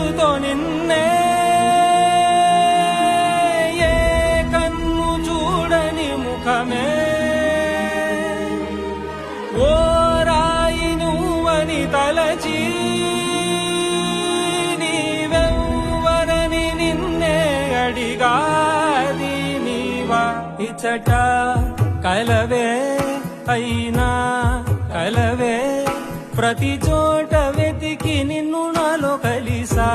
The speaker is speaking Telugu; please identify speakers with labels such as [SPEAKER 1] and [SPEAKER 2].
[SPEAKER 1] మనసుతో నిన్నే ఏ కన్ను చూడని ముఖమే ఓ రాయి నువ్వని తలచి నీవెవ్వరని నిన్నే అడిగాది నీవా ఇచ్చట కలవే అయినా కలవే ప్రతి చోట వెతికి నిన్ను నాలో కలిసా